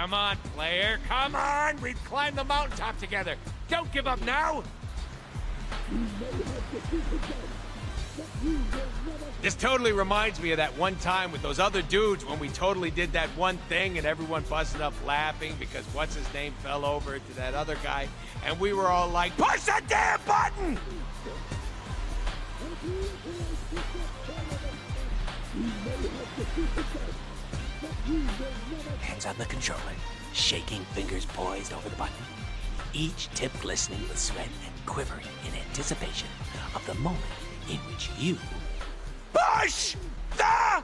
Come on, player, come on! We've climbed the mountaintop together! Don't give up now! This totally reminds me of that one time with those other dudes when we totally did that one thing and everyone busted up laughing because what's-his-name fell over to that other guy and we were all like, push that damn button! Hands on the controller, shaking fingers poised over the button, each tip glistening with sweat and quivering in anticipation of the moment in which you push the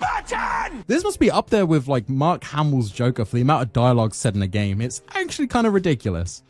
button! This must be up there with like Mark Hamill's Joker for the amount of dialogue said in the game. It's actually kind of ridiculous.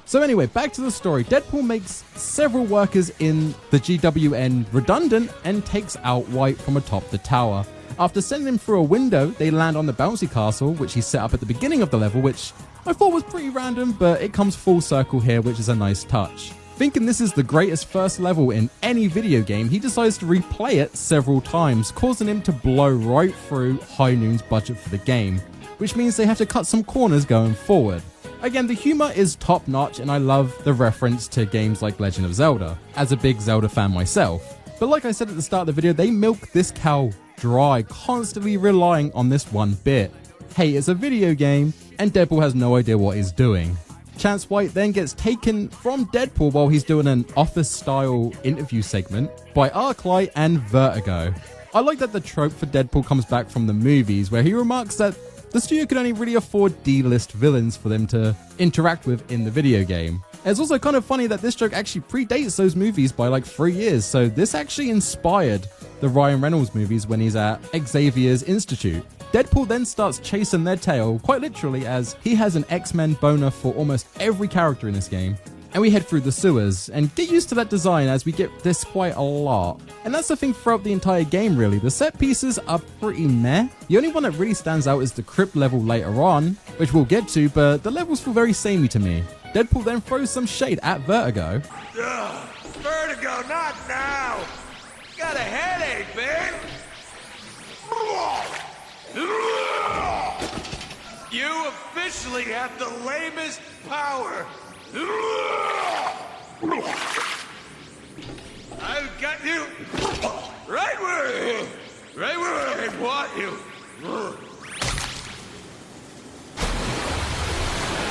So anyway, back to the story. Deadpool makes several workers in the GWN redundant and takes out White from atop the tower. After sending him through a window, they land on the bouncy castle, which he set up at the beginning of the level, which I thought was pretty random, but it comes full circle here, which is a nice touch. Thinking this is the greatest first level in any video game, he decides to replay it several times, causing him to blow right through High Noon's budget for the game, which means they have to cut some corners going forward. Again, the humor is top notch and I love the reference to games like Legend of Zelda, as a big Zelda fan myself. But like I said at the start of the video, they milk this cow dry, constantly relying on this one bit. Hey, it's a video game, and Deadpool has no idea what he's doing. Chance White then gets taken from Deadpool while he's doing an office-style interview segment by Arclight and Vertigo. I like that the trope for Deadpool comes back from the movies, where he remarks that the studio could only really afford D-list villains for them to interact with in the video game. It's also kind of funny that this joke actually predates those movies by like 3 years, so this actually inspired the Ryan Reynolds movies when he's at Xavier's Institute. Deadpool then starts chasing their tail, quite literally, as he has an X-Men boner for almost every character in this game. And we head through the sewers, and get used to that design as we get this quite a lot. And that's the thing throughout the entire game really, the set pieces are pretty meh. The only one that really stands out is the crypt level later on, which we'll get to, but the levels feel very samey to me. Deadpool then throws some shade at Vertigo. Ugh, Vertigo, not now! Got a headache, man! You officially have the lamest power! I've got you right where I want you.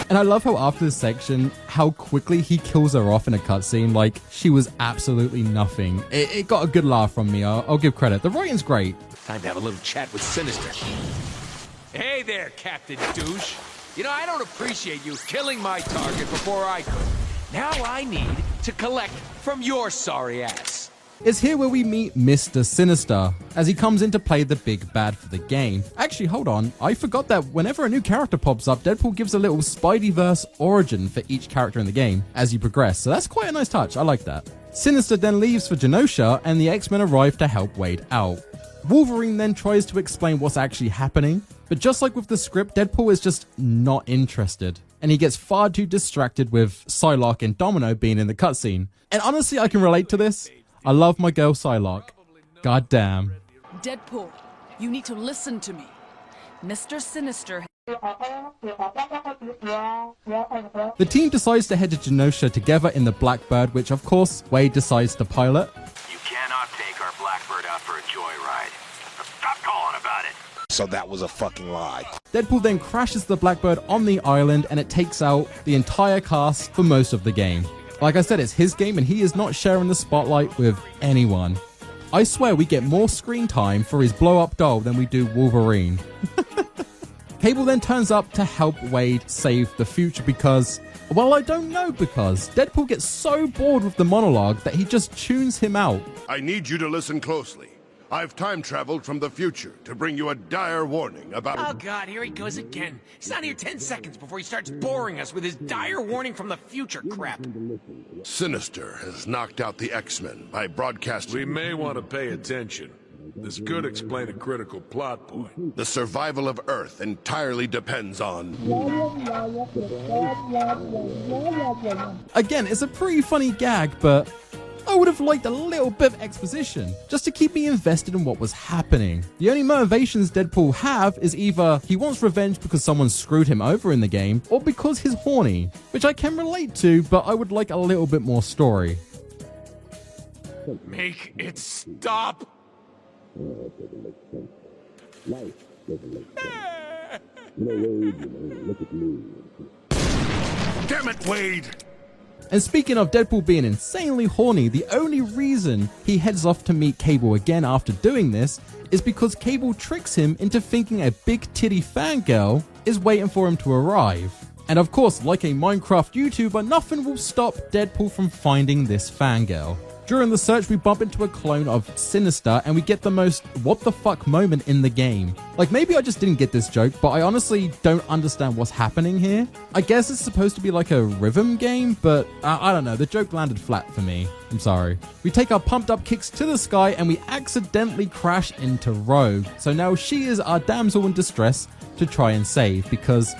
And I love how after this section, how quickly he kills her off in a cutscene, like she was absolutely nothing. It got a good laugh from me, I'll give credit. The writing's great. Time to have a little chat with Sinister. Hey there, Captain Douche. You know, I don't appreciate you killing my target before I could. Now I need to collect from your sorry ass. It's here where we meet Mr. Sinister, as he comes in to play the big bad for the game. Actually, hold on, I forgot that whenever a new character pops up, Deadpool gives a little Spideyverse origin for each character in the game as you progress, so that's quite a nice touch, I like that. Sinister then leaves for Genosha, and the X-Men arrive to help Wade out. Wolverine then tries to explain what's actually happening, but just like with the script, Deadpool is just not interested, and he gets far too distracted with Psylocke and Domino being in the cutscene. And honestly, I can relate to this. I love my girl Psylocke. God damn. Deadpool, you need to listen to me. Mr. Sinister. The team decides to head to Genosha together in the Blackbird, which of course Wade decides to pilot. You cannot take our Blackbird out for a joyride. Stop calling about it. So that was a fucking lie. Deadpool then crashes the Blackbird on the island and it takes out the entire cast for most of the game. Like I said, it's his game and he is not sharing the spotlight with anyone. I swear we get more screen time for his blow-up doll than we do Wolverine. Cable then turns up to help Wade save the future because, well, I don't know because Deadpool gets so bored with the monologue that he just tunes him out. I need you to listen closely. I've time traveled from the future to bring you a dire warning about... Oh God, here he goes again. He's not here 10 seconds before he starts boring us with his dire warning from the future crap. Sinister has knocked out the X-Men by broadcasting... We may want to pay attention. This could explain a critical plot point. The survival of Earth entirely depends on... Again, it's a pretty funny gag, but I would have liked a little bit of exposition, just to keep me invested in what was happening. The only motivations Deadpool have is either he wants revenge because someone screwed him over in the game, or because he's horny, which I can relate to, but I would like a little bit more story. Make it stop! Damn it, Wade! And speaking of Deadpool being insanely horny, the only reason he heads off to meet Cable again after doing this is because Cable tricks him into thinking a big titty fangirl is waiting for him to arrive. And of course, like a Minecraft YouTuber, nothing will stop Deadpool from finding this fangirl. During the search, we bump into a clone of Sinister and we get the most what the fuck moment in the game. Like, maybe I just didn't get this joke, but I honestly don't understand what's happening here. I guess it's supposed to be like a rhythm game, but I don't know, the joke landed flat for me. I'm sorry. We take our pumped up kicks to the sky and we accidentally crash into Rogue. So now she is our damsel in distress to try and save because,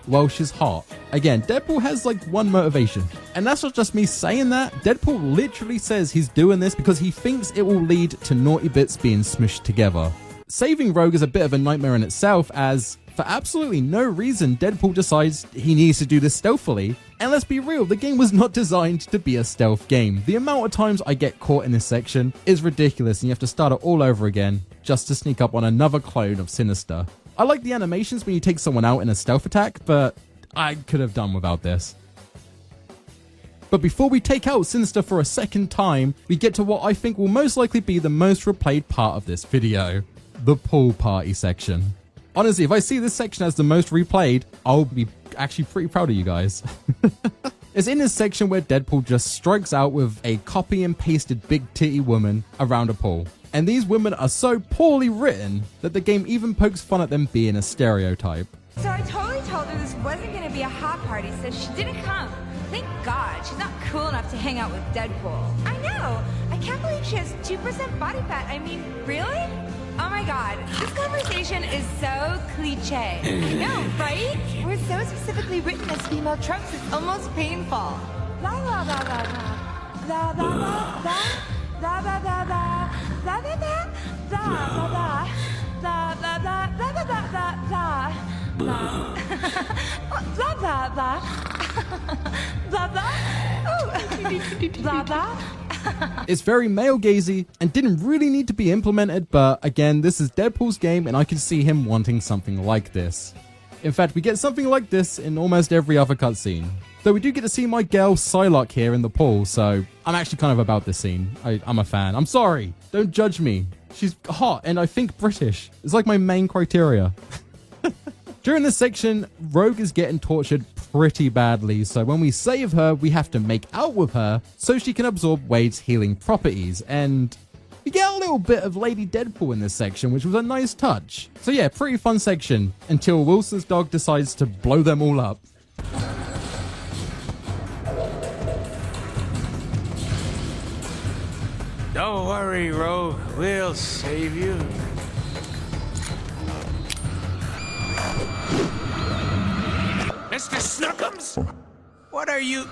well, she's hot. Again, Deadpool has like one motivation. And that's not just me saying that. Deadpool literally says he's doing this because he thinks it will lead to naughty bits being smushed together. Saving Rogue is a bit of a nightmare in itself, as for absolutely no reason, Deadpool decides he needs to do this stealthily. And let's be real, the game was not designed to be a stealth game. The amount of times I get caught in this section is ridiculous, and you have to start it all over again just to sneak up on another clone of Sinister. I like the animations when you take someone out in a stealth attack, but I could have done without this. But before we take out Sinister for a second time, we get to what I think will most likely be the most replayed part of this video. The pool party section. Honestly, if I see this section as the most replayed, I'll be actually pretty proud of you guys. It's in this section where Deadpool just strikes out with a copy and pasted big titty woman around a pool. And these women are so poorly written that the game even pokes fun at them being a stereotype. So I totally told her this wasn't going to be a hot party, so she didn't come. Thank God, she's not cool enough to hang out with Deadpool. I know. I can't believe she has 2% body fat. I mean, really? Oh my God, this conversation is so cliche. I know, right? We're so specifically written as female tropes, it's almost painful. La la la la la. La la la la. La la la la. La la la. La la la. La la la. La la la la la. Blah blah blah blah blah blah blah. It's very male gazy and didn't really need to be implemented, but again, this is Deadpool's game and I can see him wanting something like this. In fact, we get something like this in almost every other cutscene. Though we do get to see my girl Psylocke here in the pool, so I'm actually kind of about this scene. I'm a fan. I'm sorry, don't judge me. She's hot and I think British. It's like my main criteria. During this section, Rogue is getting tortured pretty badly, so when we save her, we have to make out with her so she can absorb Wade's healing properties, and we get a little bit of Lady Deadpool in this section, which was a nice touch. So yeah, pretty fun section, until Wilson's dog decides to blow them all up. Don't worry, Rogue. We'll save you. Mr. Snookums? What are you...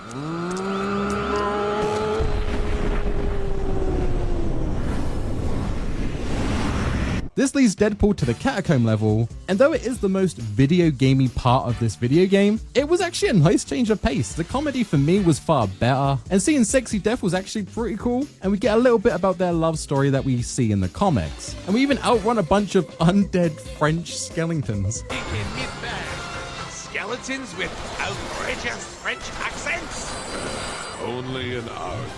This leads Deadpool to the catacomb level, and though it is the most video gamey part of this video game, it was actually a nice change of pace. The comedy for me was far better, and seeing Sexy Death was actually pretty cool, and we get a little bit about their love story that we see in the comics. And we even outrun a bunch of undead French skeletons. Skeletons with outrageous French accents? Only in our game.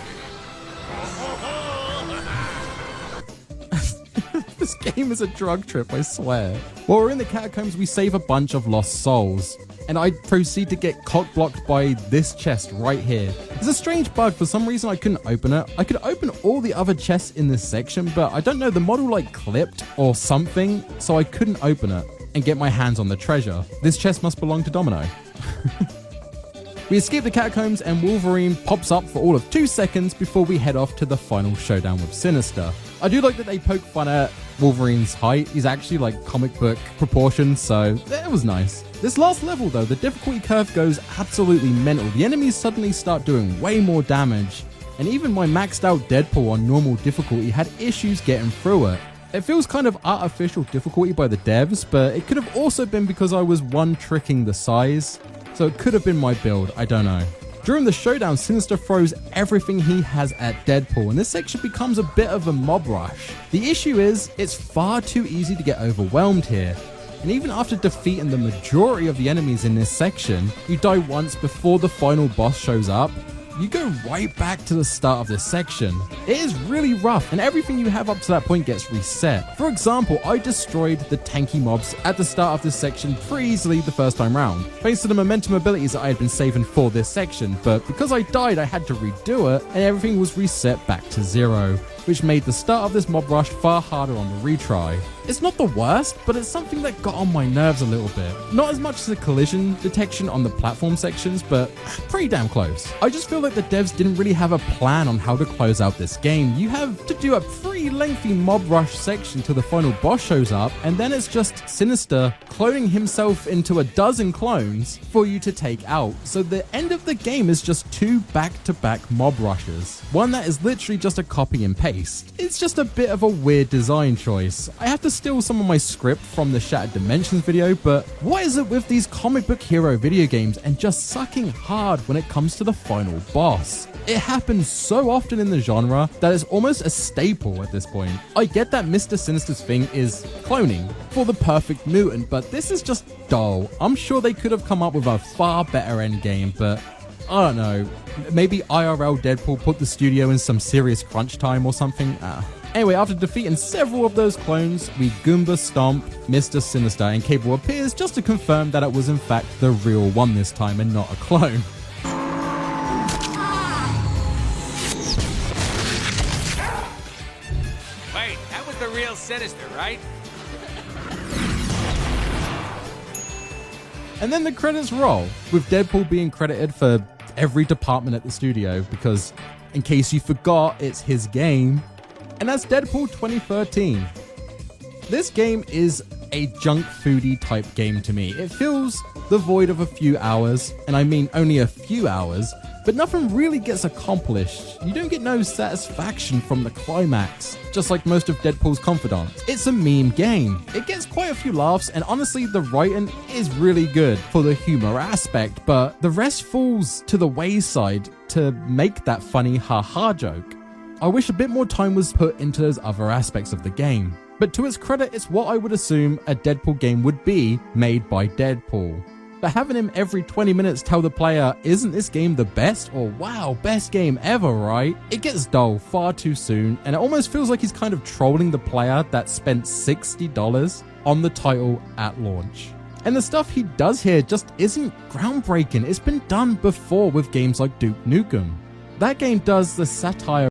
This game is a drug trip, I swear. While we're in the catacombs, we save a bunch of lost souls, and I proceed to get cock-blocked by this chest right here. It's a strange bug. For some reason, I couldn't open it. I could open all the other chests in this section, but I don't know, the model like clipped or something, so I couldn't open it and get my hands on the treasure. This chest must belong to Domino. We escape the catacombs and Wolverine pops up for all of 2 seconds before we head off to the final showdown with Sinister. I do like that they poke fun at Wolverine's height. He's actually like comic book proportions, so it was nice. This last level though, the difficulty curve goes absolutely mental. The enemies suddenly start doing way more damage, and even my maxed out Deadpool on normal difficulty had issues getting through it. It feels kind of artificial difficulty by the devs, but it could have also been because I was one-tricking the size, so it could have been my build, I don't know. During the showdown, Sinister throws everything he has at Deadpool, and this section becomes a bit of a mob rush. The issue is, it's far too easy to get overwhelmed here. And even after defeating the majority of the enemies in this section, you die once before the final boss shows up. You go right back to the start of this section. It is really rough, and everything you have up to that point gets reset. For example, I destroyed the tanky mobs at the start of this section pretty easily the first time round, thanks to the momentum abilities that I had been saving for this section, but because I died I had to redo it, and everything was reset back to 0, which made the start of this mob rush far harder on the retry. It's not the worst, but it's something that got on my nerves a little bit. Not as much as the collision detection on the platform sections, but pretty damn close. I just feel like the devs didn't really have a plan on how to close out this game. You have to do a pretty lengthy mob rush section till the final boss shows up, and then it's just Sinister cloning himself into a dozen clones for you to take out. So the end of the game is just 2 back-to-back mob rushes. One that is literally just a copy and paste. It's just a bit of a weird design choice. I have to steal some of my script from the Shattered Dimensions video, but what is it with these comic book hero video games and just sucking hard when it comes to the final boss? It happens so often in the genre that it's almost a staple at this point. I get that Mr. Sinister's thing is cloning for the perfect mutant, but this is just dull. I'm sure they could have come up with a far better end game, but I don't know. Maybe IRL Deadpool put the studio in some serious crunch time or something. Anyway, after defeating several of those clones, we Goomba Stomp Mr. Sinister, and Cable appears just to confirm that it was in fact the real one this time and not a clone. Wait, that was the real Sinister, right? And then the credits roll, with Deadpool being credited for every department at the studio, because in case you forgot, it's his game. And that's Deadpool 2013. This game is a junk foodie type game to me. It fills the void of a few hours, and I mean only a few hours, but nothing really gets accomplished. You don't get no satisfaction from the climax, just like most of Deadpool's confidants. It's a meme game. It gets quite a few laughs, and honestly the writing is really good for the humor aspect, but the rest falls to the wayside to make that funny haha joke. I wish a bit more time was put into those other aspects of the game. But to its credit, it's what I would assume a Deadpool game would be made by Deadpool. But having him every 20 minutes tell the player, isn't this game the best? Or wow, best game ever, right? It gets dull far too soon, and it almost feels like he's kind of trolling the player that spent $60 on the title at launch. And the stuff he does here just isn't groundbreaking. It's been done before with games like Duke Nukem. That game does the satire